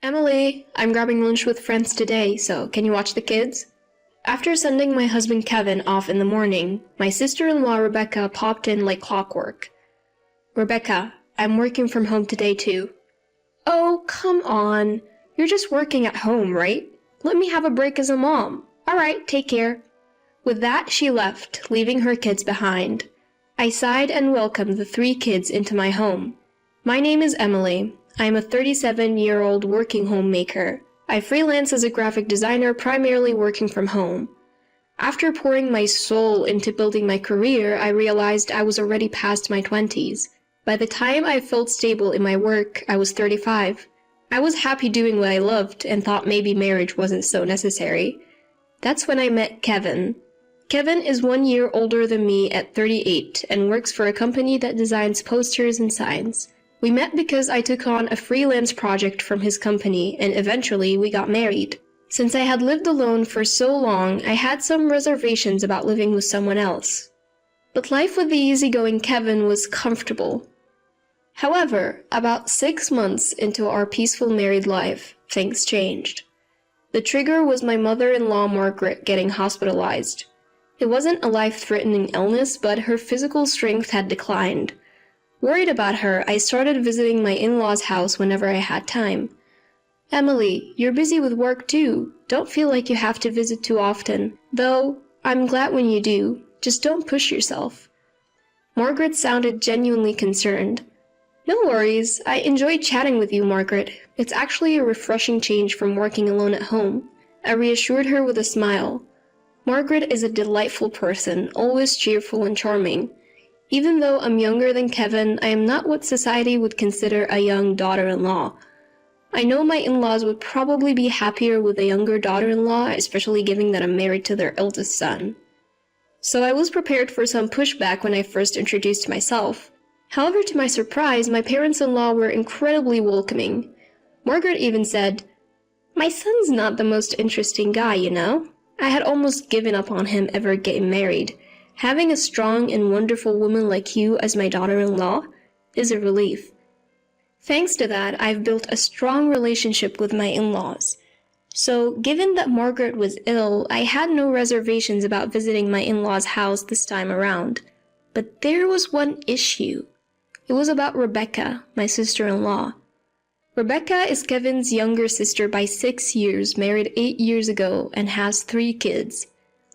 Emily, I'm grabbing lunch with friends today, so can you watch the kids? After sending my husband Kevin off in the morning, my sister-in-law Rebecca popped in like clockwork. Rebecca, I'm working from home today too. Oh, come on. You're just working at home, right? Let me have a break as a mom. All right, take care. With that, she left, leaving her kids behind. I sighed and welcomed the 3 kids into my home. My name is Emily. I am a 37-year-old working homemaker. I freelance as a graphic designer, primarily working from home. After pouring my soul into building my career, I realized I was already past my 20s. By the time I felt stable in my work, I was 35. I was happy doing what I loved and thought maybe marriage wasn't so necessary. That's when I met Kevin. Kevin is 1 year older than me at 38 and works for a company that designs posters and signs. We met because I took on a freelance project from his company and eventually we got married. Since I had lived alone for so long, I had some reservations about living with someone else. But life with the easygoing Kevin was comfortable. However, about 6 months into our peaceful married life, things changed. The trigger was my mother-in-law Margaret getting hospitalized. It wasn't a life-threatening illness, but her physical strength had declined. Worried about her, I started visiting my in-laws' house whenever I had time. Emily, you're busy with work too. Don't feel like you have to visit too often. Though, I'm glad when you do. Just don't push yourself. Margaret sounded genuinely concerned. No worries. I enjoyed chatting with you, Margaret. It's actually a refreshing change from working alone at home. I reassured her with a smile. Margaret is a delightful person, always cheerful and charming. Even though I'm younger than Kevin, I am not what society would consider a young daughter-in-law. I know my in-laws would probably be happier with a younger daughter-in-law, especially given that I'm married to their eldest son. So I was prepared for some pushback when I first introduced myself. However, to my surprise, my parents-in-law were incredibly welcoming. Margaret even said, "My son's not the most interesting guy, you know. I had almost given up on him ever getting married. Having a strong and wonderful woman like you as my daughter-in-law is a relief." Thanks to that, I've built a strong relationship with my in-laws. So, given that Margaret was ill, I had no reservations about visiting my in-laws' house this time around. But there was one issue. It was about Rebecca, my sister-in-law. Rebecca is Kevin's younger sister by 6 years, married 8 years ago, and has 3 kids.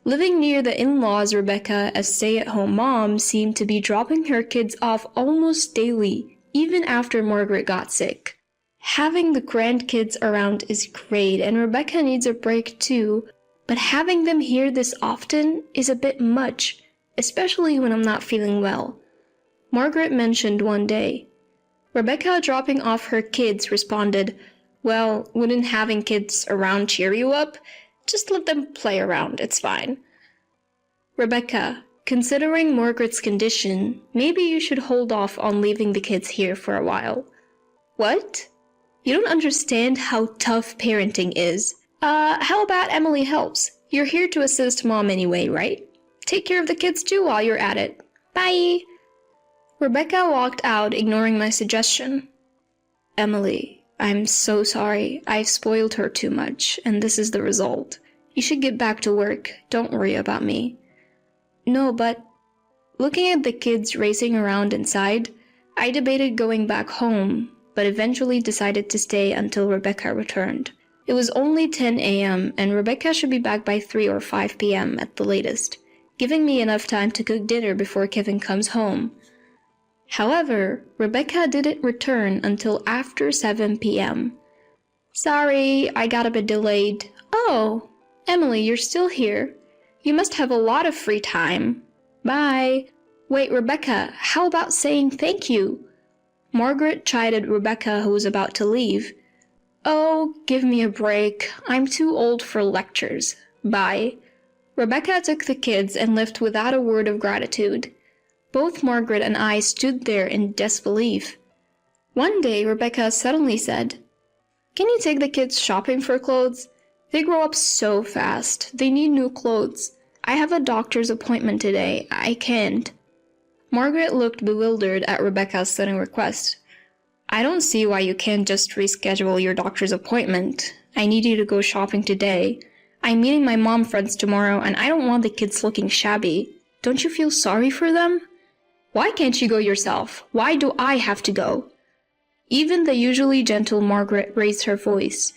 Living near the in-laws, Rebecca, as stay-at-home mom, seemed to be dropping her kids off almost daily, even after Margaret got sick. Having the grandkids around is great, and Rebecca needs a break too, but having them here this often is a bit much, especially when I'm not feeling well. Margaret mentioned one day. Rebecca, dropping off her kids, responded, "Well, wouldn't having kids around cheer you up? Just let them play around, it's fine." Rebecca, considering Margaret's condition, maybe you should hold off on leaving the kids here for a while. What? You don't understand how tough parenting is. How about Emily helps? You're here to assist mom anyway, right? Take care of the kids too while you're at it. Bye! Rebecca walked out, ignoring my suggestion. Emily, I'm so sorry. I've spoiled her too much, and this is the result. You should get back to work. Don't worry about me. No, but... Looking at the kids racing around inside, I debated going back home, but eventually decided to stay until Rebecca returned. It was only 10 a.m., and Rebecca should be back by 3 or 5 p.m. at the latest, giving me enough time to cook dinner before Kevin comes home. However, Rebecca didn't return until after 7 p.m. Sorry, I got a bit delayed. Oh, Emily, you're still here. You must have a lot of free time. Bye. Wait, Rebecca, how about saying thank you? Margaret chided Rebecca, who was about to leave. Oh, give me a break. I'm too old for lectures. Bye. Rebecca took the kids and left without a word of gratitude. Both Margaret and I stood there in disbelief. One day, Rebecca suddenly said, "Can you take the kids shopping for clothes? They grow up so fast. They need new clothes. I have a doctor's appointment today. I can't." Margaret looked bewildered at Rebecca's sudden request. I don't see why you can't just reschedule your doctor's appointment. I need you to go shopping today. I'm meeting my mom friends tomorrow, and I don't want the kids looking shabby. Don't you feel sorry for them? Why can't you go yourself? Why do I have to go? Even the usually gentle Margaret raised her voice.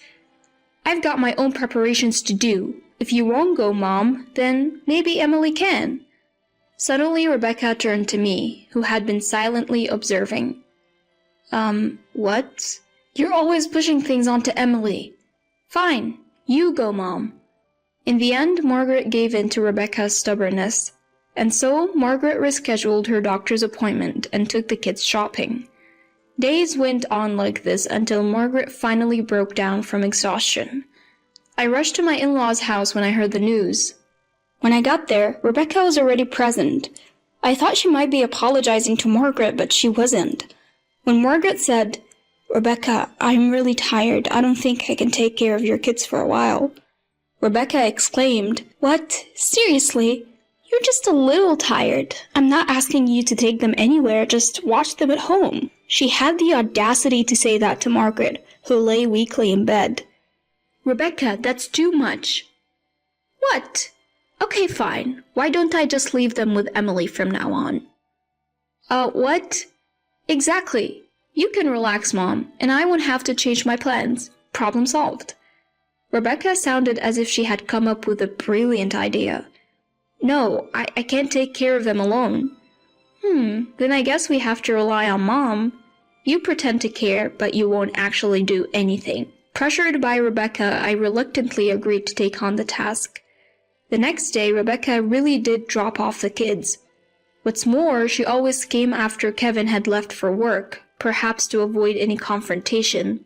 I've got my own preparations to do. If you won't go, Mom, then maybe Emily can. Suddenly Rebecca turned to me, who had been silently observing. What? You're always pushing things onto Emily. Fine, you go, Mom. In the end, Margaret gave in to Rebecca's stubbornness, and so Margaret rescheduled her doctor's appointment and took the kids shopping. Days went on like this until Margaret finally broke down from exhaustion. I rushed to my in-laws' house when I heard the news. When I got there, Rebecca was already present. I thought she might be apologizing to Margaret, but she wasn't. When Margaret said, "Rebecca, I'm really tired. I don't think I can take care of your kids for a while," Rebecca exclaimed, "What? Seriously? You're just a little tired. I'm not asking you to take them anywhere, just watch them at home." She had the audacity to say that to Margaret, who lay weakly in bed. "Rebecca, that's too much." "What? Okay, fine. Why don't I just leave them with Emily from now on?" What? Exactly. You can relax, Mom, and I won't have to change my plans. Problem solved. Rebecca sounded as if she had come up with a brilliant idea. "No, I can't take care of them alone." Then I guess we have to rely on Mom. You pretend to care, but you won't actually do anything. Pressured by Rebecca, I reluctantly agreed to take on the task. The next day, Rebecca really did drop off the kids. What's more, she always came after Kevin had left for work, perhaps to avoid any confrontation.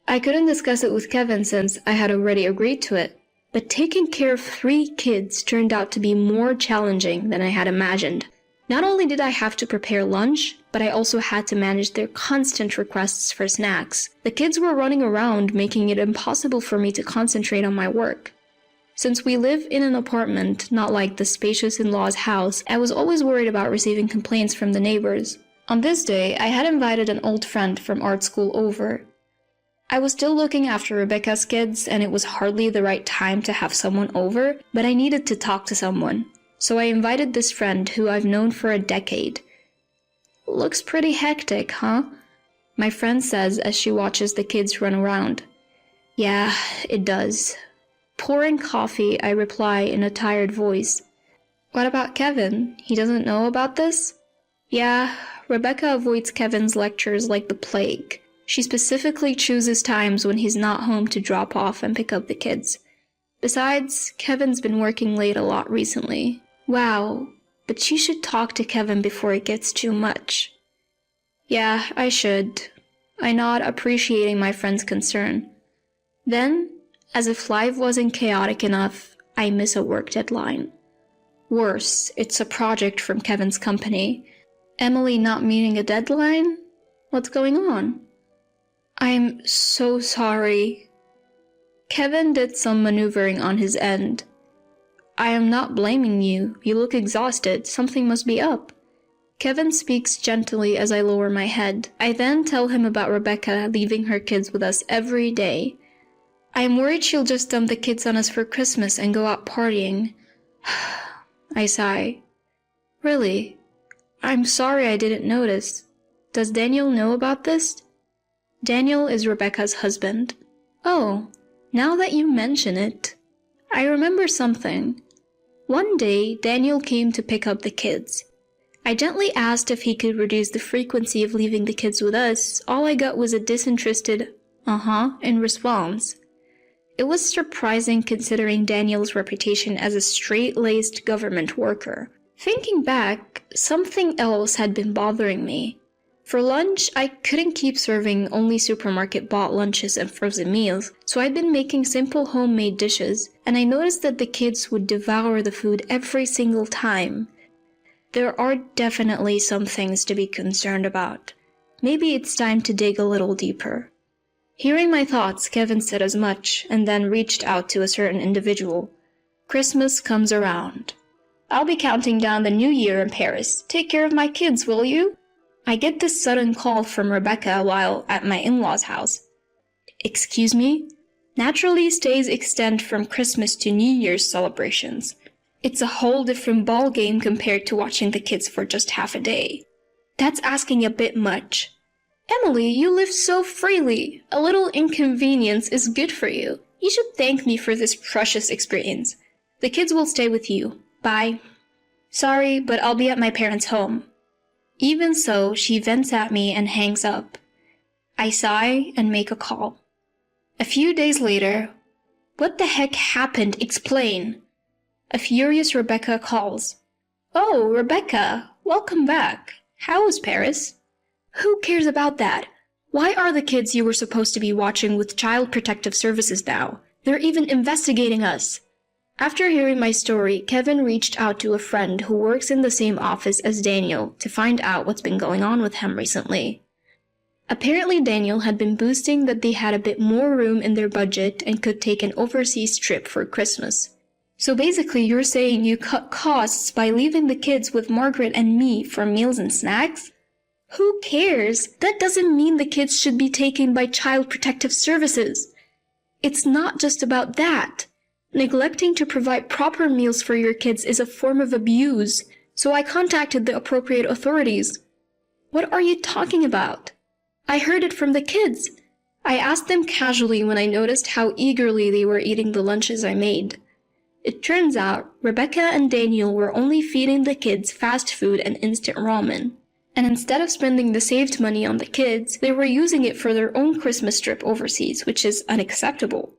I couldn't discuss it with Kevin since I had already agreed to it, but taking care of 3 kids turned out to be more challenging than I had imagined. Not only did I have to prepare lunch, but I also had to manage their constant requests for snacks. The kids were running around, making it impossible for me to concentrate on my work. Since we live in an apartment, not like the spacious in-laws' house, I was always worried about receiving complaints from the neighbors. On this day, I had invited an old friend from art school over. I was still looking after Rebecca's kids, and it was hardly the right time to have someone over, but I needed to talk to someone. So I invited this friend who I've known for a decade. "Looks pretty hectic, huh?" my friend says as she watches the kids run around. "Yeah, it does." Pouring coffee, I reply in a tired voice. "What about Kevin? He doesn't know about this?" "Yeah, Rebecca avoids Kevin's lectures like the plague. She specifically chooses times when he's not home to drop off and pick up the kids. Besides, Kevin's been working late a lot recently." Wow, but she should talk to Kevin before it gets too much. "Yeah, I should." I nod, appreciating my friend's concern. Then, as if life wasn't chaotic enough, I miss a work deadline. Worse, it's a project from Kevin's company. Emily not meeting a deadline? What's going on? "I'm so sorry." Kevin did some maneuvering on his end. "I am not blaming you. You look exhausted. Something must be up." Kevin speaks gently as I lower my head. I then tell him about Rebecca leaving her kids with us every day. "I'm worried she'll just dump the kids on us for Christmas and go out partying." I sigh. "Really? I'm sorry I didn't notice. Does Daniel know about this?" Daniel is Rebecca's husband. "Oh, now that you mention it, I remember something. One day, Daniel came to pick up the kids. I gently asked if he could reduce the frequency of leaving the kids with us. All I got was a disinterested, in response. It was surprising considering Daniel's reputation as a straight-laced government worker. Thinking back, something else had been bothering me. For lunch, I couldn't keep serving only supermarket-bought lunches and frozen meals, so I'd been making simple homemade dishes, and I noticed that the kids would devour the food every single time. There are definitely some things to be concerned about. Maybe it's time to dig a little deeper. Hearing my thoughts, Kevin said as much, and then reached out to a certain individual. "Christmas comes around. I'll be counting down the new year in Paris. Take care of my kids, will you?" I get this sudden call from Rebecca while at my in-laws' house. Excuse me? Naturally, stays extend from Christmas to New Year's celebrations. It's a whole different ballgame compared to watching the kids for just half a day. That's asking a bit much. Emily, you live so freely. A little inconvenience is good for you. You should thank me for this precious experience. The kids will stay with you. Bye. Sorry, but I'll be at my parents' home. Even so, she vents at me and hangs up. I sigh and make a call. A few days later, what the heck happened? Explain. A furious Rebecca calls. Oh, Rebecca, welcome back. How is Paris? Who cares about that? Why are the kids you were supposed to be watching with Child Protective Services now? They're even investigating us. After hearing my story, Kevin reached out to a friend who works in the same office as Daniel to find out what's been going on with him recently. Apparently Daniel had been boasting that they had a bit more room in their budget and could take an overseas trip for Christmas. So basically you're saying you cut costs by leaving the kids with Margaret and me for meals and snacks? Who cares? That doesn't mean the kids should be taken by Child Protective Services. It's not just about that. Neglecting to provide proper meals for your kids is a form of abuse, so I contacted the appropriate authorities. What are you talking about? I heard it from the kids. I asked them casually when I noticed how eagerly they were eating the lunches I made. It turns out Rebecca and Daniel were only feeding the kids fast food and instant ramen. And instead of spending the saved money on the kids, they were using it for their own Christmas trip overseas, which is unacceptable.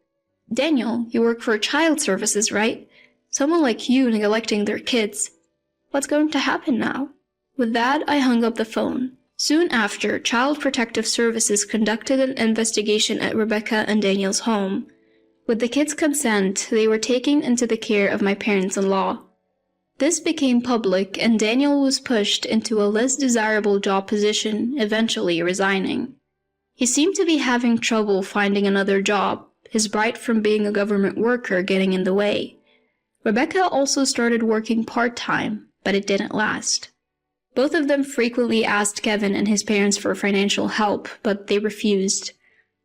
Daniel, you work for child services, right? Someone like you neglecting their kids. What's going to happen now? With that, I hung up the phone. Soon after, Child Protective Services conducted an investigation at Rebecca and Daniel's home. With the kids' consent, they were taken into the care of my parents-in-law. This became public, and Daniel was pushed into a less desirable job position, eventually resigning. He seemed to be having trouble finding another job, his bright from being a government worker getting in the way. Rebecca also started working part-time, but it didn't last. Both of them frequently asked Kevin and his parents for financial help, but they refused.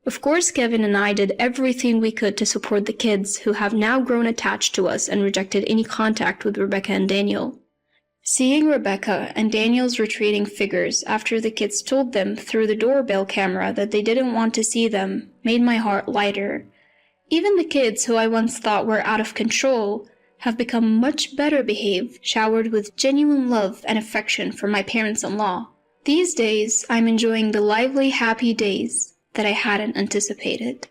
Of course, Kevin and I did everything we could to support the kids, who have now grown attached to us and rejected any contact with Rebecca and Daniel. Seeing Rebecca and Daniel's retreating figures after the kids told them through the doorbell camera that they didn't want to see them made my heart lighter. Even the kids who I once thought were out of control have become much better behaved, showered with genuine love and affection from my parents-in-law. These days, I'm enjoying the lively, happy days that I hadn't anticipated.